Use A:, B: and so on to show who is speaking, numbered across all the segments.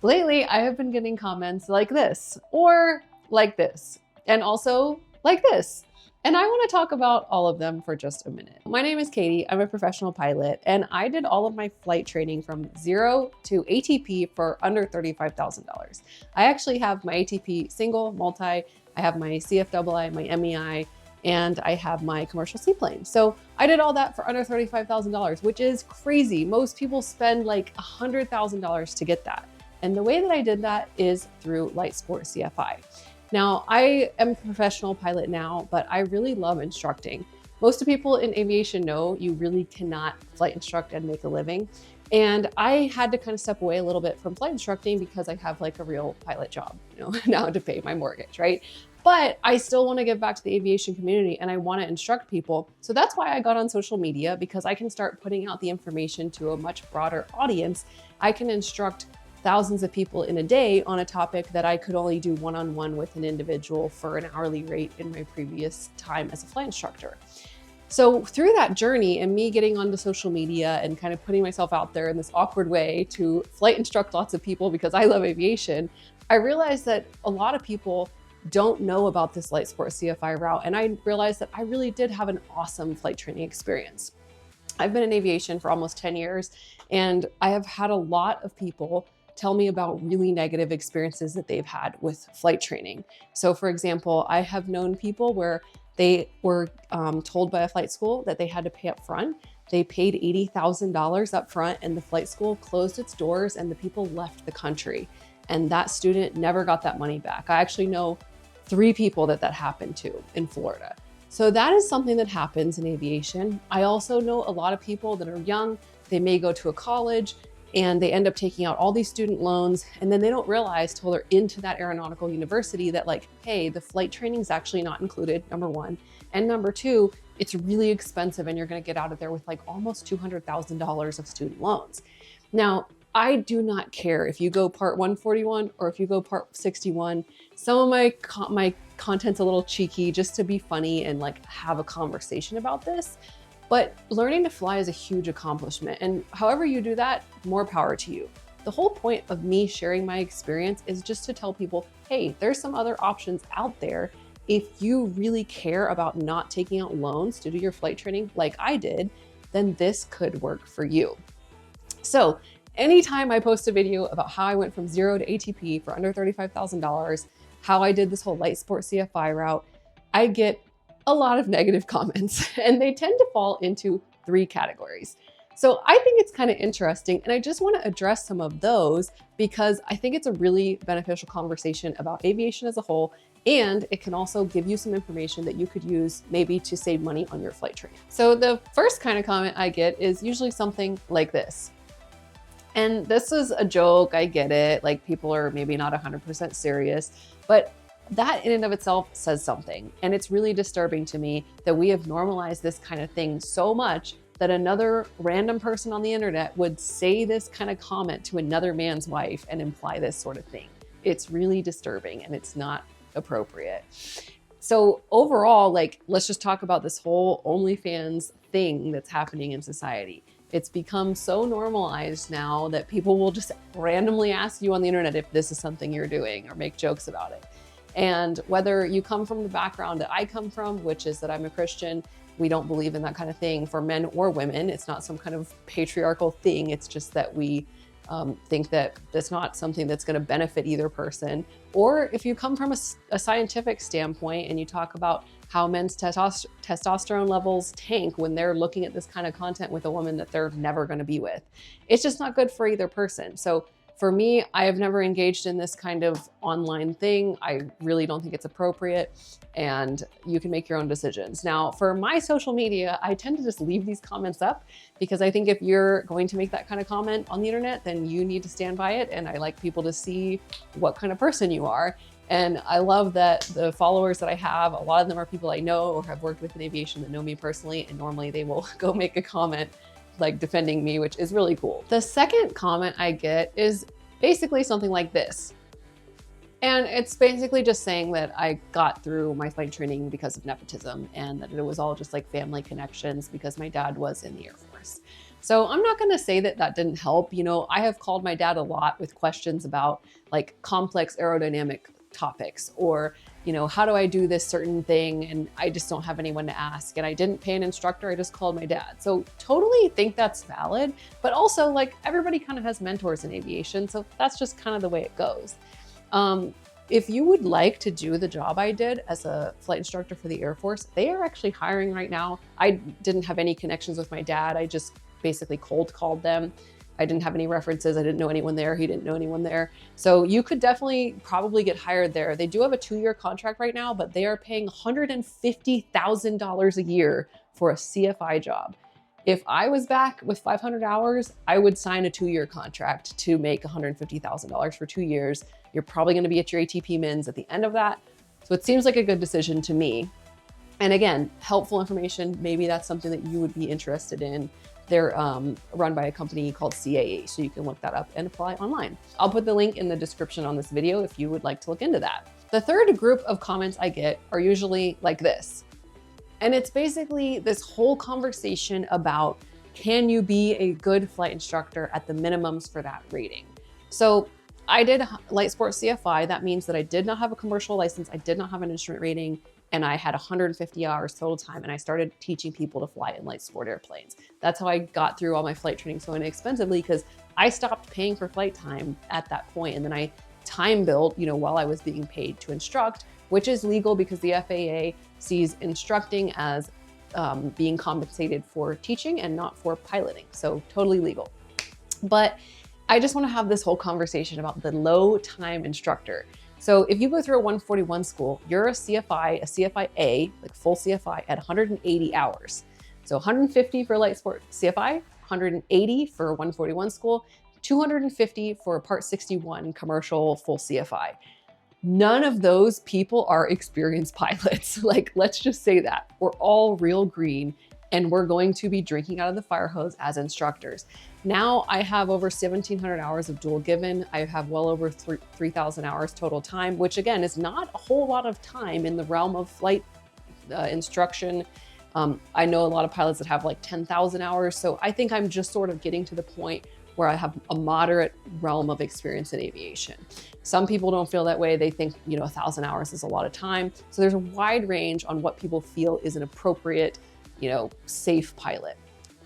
A: Lately, I have been getting comments like this, or like this, and also like this. And I want to talk about all of them for just a minute. My name is Katie. I'm a professional pilot, and I did all of my flight training from zero to ATP for under $35,000. I actually have my ATP single, multi, I have my CFI, my MEI, and I have my commercial seaplane. So I did all that for under $35,000, which is crazy. Most people spend like $100,000 to get that. And the way that I did that is through Light Sport CFI. Now, I am a professional pilot now, but I really love instructing. Most of people in aviation know you really cannot flight instruct and make a living. And I had to kind of step away a little bit from flight instructing because I have like a real pilot job, now to pay my mortgage, right? But I still want to give back to the aviation community and I want to instruct people. So that's why I got on social media, because I can start putting out the information to a much broader audience. I can instruct thousands of people in a day on a topic that I could only do one-on-one with an individual for an hourly rate in my previous time as a flight instructor. So through that journey and me getting onto social media and kind of putting myself out there in this awkward way to flight instruct lots of people because I love aviation, I realized that a lot of people don't know about this Light Sport CFI route. And I realized that I really did have an awesome flight training experience. I've been in aviation for almost 10 years, and I have had a lot of people tell me about really negative experiences that they've had with flight training. So for example, I have known people where they were told by a flight school that they had to pay up front. They paid $80,000 up front and the flight school closed its doors and the people left the country. And that student never got that money back. I actually know 3 people that happened to in Florida. So that is something that happens in aviation. I also know a lot of people that are young, they may go to a college and they end up taking out all these student loans, and then they don't realize till they're into that aeronautical university that like, hey, the flight training is actually not included, number one. And number two, it's really expensive and you're gonna get out of there with like almost $200,000 of student loans. Now, I do not care if you go part 141 or if you go part 61. Some of my content's a little cheeky just to be funny and like have a conversation about this. But learning to fly is a huge accomplishment. And however you do that, more power to you. The whole point of me sharing my experience is just to tell people, hey, there's some other options out there. If you really care about not taking out loans to do your flight training like I did, then this could work for you. So anytime I post a video about how I went from zero to ATP for under $35,000, how I did this whole Light Sport CFI route, I get a lot of negative comments, and they tend to fall into 3 categories. So I think it's kind of interesting, and I just want to address some of those because I think it's a really beneficial conversation about aviation as a whole, and it can also give you some information that you could use maybe to save money on your flight training. So the first kind of comment I get is usually something like this. And this is a joke, I get it, like people are maybe not 100% serious, but that in and of itself says something. And it's really disturbing to me that we have normalized this kind of thing so much that another random person on the internet would say this kind of comment to another man's wife and imply this sort of thing. It's really disturbing and it's not appropriate. So overall, like, let's just talk about this whole OnlyFans thing that's happening in society. It's become so normalized now that people will just randomly ask you on the internet if this is something you're doing or make jokes about it. And whether you come from the background that I come from, which is that I'm a Christian, we don't believe in that kind of thing for men or women. It's not some kind of patriarchal thing. It's just that we think that that's not something that's going to benefit either person. Or if you come from a scientific standpoint and you talk about how men's testosterone levels tank when they're looking at this kind of content with a woman that they're never going to be with, it's just not good for either person. So for me, I have never engaged in this kind of online thing. I really don't think it's appropriate, and you can make your own decisions. Now, for my social media, I tend to just leave these comments up because I think if you're going to make that kind of comment on the internet, then you need to stand by it. And I like people to see what kind of person you are. And I love that the followers that I have, a lot of them are people I know or have worked with in aviation that know me personally, and normally they will go make a comment like defending me, which is really cool. The second comment I get is basically something like this. And it's basically just saying that I got through my flight training because of nepotism and that it was all just like family connections because my dad was in the Air Force. So I'm not gonna say that that didn't help. You know, I have called my dad a lot with questions about like complex aerodynamic topics, or, you know, how do I do this certain thing? And I just don't have anyone to ask. And I didn't pay an instructor, I just called my dad. So totally think that's valid, but also like everybody kind of has mentors in aviation. So that's just kind of the way it goes. If you would like to do the job I did as a flight instructor for the Air Force, they are actually hiring right now. I didn't have any connections with my dad. I just basically cold called them. I didn't have any references. I didn't know anyone there. He didn't know anyone there. So you could definitely probably get hired there. They do have a 2-year contract right now, but they are paying $150,000 a year for a CFI job. If I was back with 500 hours, I would sign a 2-year contract to make $150,000 for 2 years. You're probably going to be at your ATP mins at the end of that. So it seems like a good decision to me. And again, helpful information. Maybe that's something that you would be interested in. They're run by a company called CAA, so you can look that up and apply online. I'll put the link in the description on this video if you would like to look into that. The third group of comments I get are usually like this. And it's basically this whole conversation about, can you be a good flight instructor at the minimums for that rating? So I did light sport CFI. That means that I did not have a commercial license. I did not have an instrument rating, and I had 150 hours total time. And I started teaching people to fly in light sport airplanes. That's how I got through all my flight training so inexpensively, because I stopped paying for flight time at that point. And then I time billed, you know, while I was being paid to instruct, which is legal because the FAA sees instructing as being compensated for teaching and not for piloting. So totally legal. But I just want to have this whole conversation about the low time instructor. So if you go through a 141 school, you're a CFI-A, like full CFI at 180 hours. So 150 for light sport CFI, 180 for 141 school, 250 for Part 61 commercial full CFI. None of those people are experienced pilots. Like, let's just say that. We're all real green, and we're going to be drinking out of the fire hose as instructors. Now I have over 1,700 hours of dual given. I have well over 3,000 hours total time, which again is not a whole lot of time in the realm of flight instruction. I know a lot of pilots that have like 10,000 hours. So I think I'm just sort of getting to the point where I have a moderate realm of experience in aviation. Some people don't feel that way. They think, you know, 1,000 hours is a lot of time. So there's a wide range on what people feel is an appropriate, you know, safe pilot.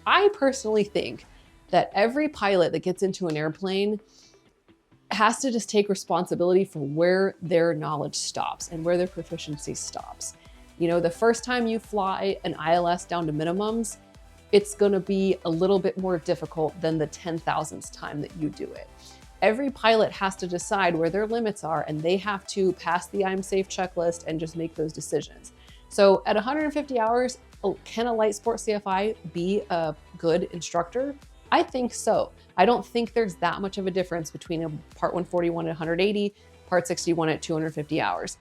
A: I personally think that every pilot that gets into an airplane has to just take responsibility for where their knowledge stops and where their proficiency stops. You know, the first time you fly an ILS down to minimums, it's gonna be a little bit more difficult than the 10,000th time that you do it. Every pilot has to decide where their limits are, and they have to pass the I'm safe checklist and just make those decisions. So at 150 hours, can a light sport CFI be a good instructor? I think so. I don't think there's that much of a difference between a Part 141 at 180, Part 61 at 250 hours.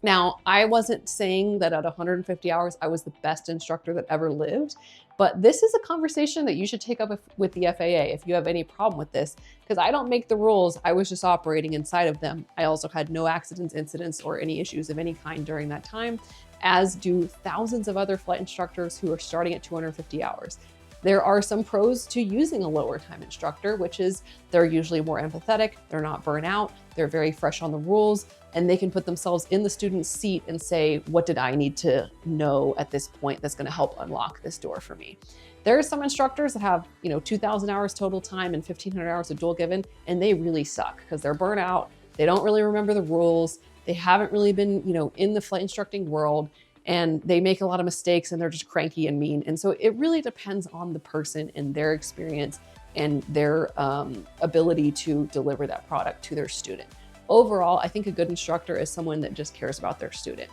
A: Now, I wasn't saying that at 150 hours, I was the best instructor that ever lived, but this is a conversation that you should take up with the FAA if you have any problem with this, because I don't make the rules. I was just operating inside of them. I also had no accidents, incidents, or any issues of any kind during that time, as do thousands of other flight instructors who are starting at 250 hours. There are some pros to using a lower time instructor, which is they're usually more empathetic, they're not burnt out, they're very fresh on the rules, and they can put themselves in the student's seat and say, what did I need to know at this point that's gonna help unlock this door for me? There are some instructors that have, you know, 2,000 hours total time and 1,500 hours of dual given, and they really suck because they're burnt out, they don't really remember the rules, they haven't really been, you know, in the flight instructing world, and they make a lot of mistakes and they're just cranky and mean. And so it really depends on the person and their experience and their ability to deliver that product to their student. Overall, I think a good instructor is someone that just cares about their student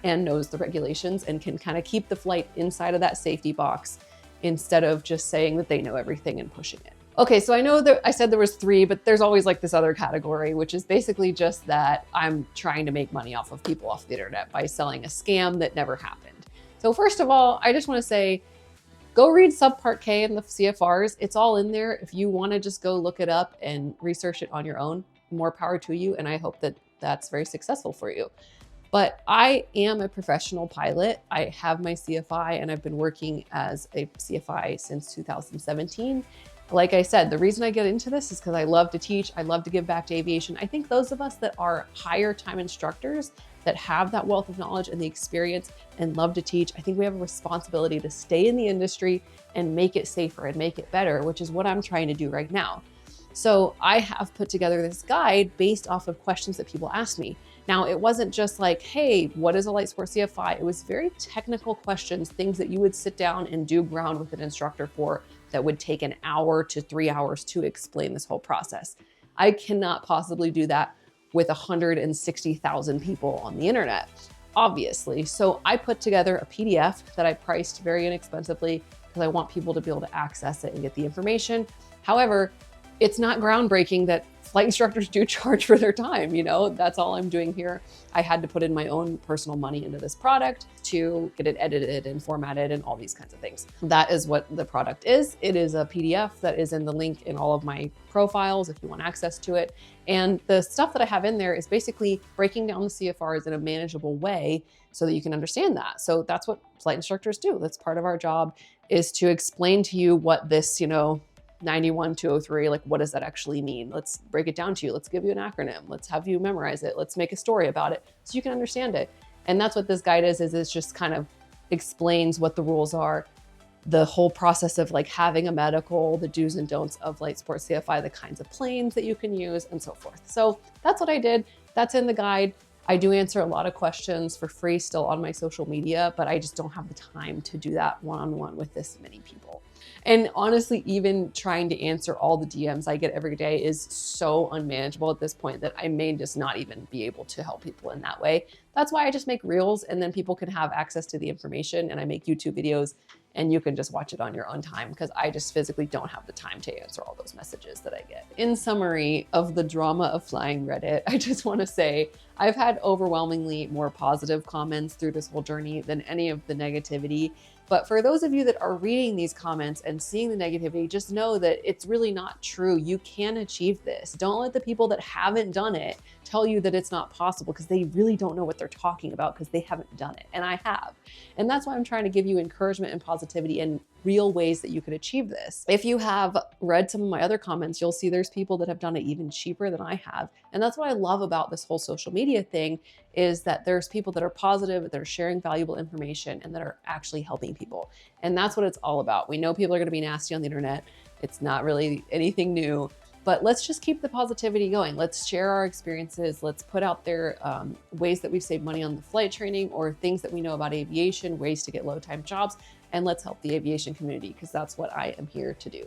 A: and knows the regulations and can kind of keep the flight inside of that safety box instead of just saying that they know everything and pushing it. Okay, so I know that I said there was 3, but there's always like this other category, which is basically just that I'm trying to make money off of people off the internet by selling a scam that never happened. So first of all, I just want to say, go read Subpart K in the CFRs. It's all in there. If you want to just go look it up and research it on your own, more power to you. And I hope that that's very successful for you. But I am a professional pilot. I have my CFI and I've been working as a CFI since 2017. Like I said, the reason I get into this is because I love to teach. I love to give back to aviation. I think those of us that are higher time instructors that have that wealth of knowledge and the experience and love to teach, I think we have a responsibility to stay in the industry and make it safer and make it better, which is what I'm trying to do right now. So I have put together this guide based off of questions that people asked me. Now, it wasn't just like, hey, what is a light sport CFI? It was very technical questions, things that you would sit down and do ground with an instructor for that would take an hour to 3 hours to explain this whole process. I cannot possibly do that with 160,000 people on the internet, obviously. So I put together a PDF that I priced very inexpensively because I want people to be able to access it and get the information. However, it's not groundbreaking that flight instructors do charge for their time, you know, that's all I'm doing here. I had to put in my own personal money into this product to get it edited and formatted and all these kinds of things. That is what the product is. It is a PDF that is in the link in all of my profiles if you want access to it. And the stuff that I have in there is basically breaking down the CFRs in a manageable way so that you can understand that. So that's what flight instructors do. That's part of our job, is to explain to you what this, 91-203, like what does that actually mean? Let's break it down to you. Let's give you an acronym. Let's have you memorize it. Let's make a story about it so you can understand it. And that's what this guide is it just kind of explains what the rules are, the whole process of like having a medical, the do's and don'ts of light sport CFI, the kinds of planes that you can use and so forth. So that's what I did. That's in the guide. I do answer a lot of questions for free still on my social media, but I just don't have the time to do that one-on-one with this many people. And honestly, even trying to answer all the DMs I get every day is so unmanageable at this point that I may just not even be able to help people in that way. That's why I just make reels and then people can have access to the information, and I make YouTube videos and you can just watch it on your own time because I just physically don't have the time to answer all those messages that I get. In summary of the drama of flying Reddit, I just want to say I've had overwhelmingly more positive comments through this whole journey than any of the negativity. But for those of you that are reading these comments and seeing the negativity, just know that it's really not true. You can achieve this. Don't let the people that haven't done it tell you that it's not possible, because they really don't know what they're talking about because they haven't done it. And I have. And that's why I'm trying to give you encouragement and positivity and real ways that you could achieve this. If you have read some of my other comments, you'll see there's people that have done it even cheaper than I have. And that's what I love about this whole social media thing, is that there's people that are positive, that are sharing valuable information, and that are actually helping people. And that's what it's all about. We know people are going to be nasty on the internet. It's not really anything new, but let's just keep the positivity going. Let's share our experiences. Let's put out there ways that we've saved money on the flight training, or things that we know about aviation, ways to get low time jobs, and let's help the aviation community, because that's what I am here to do.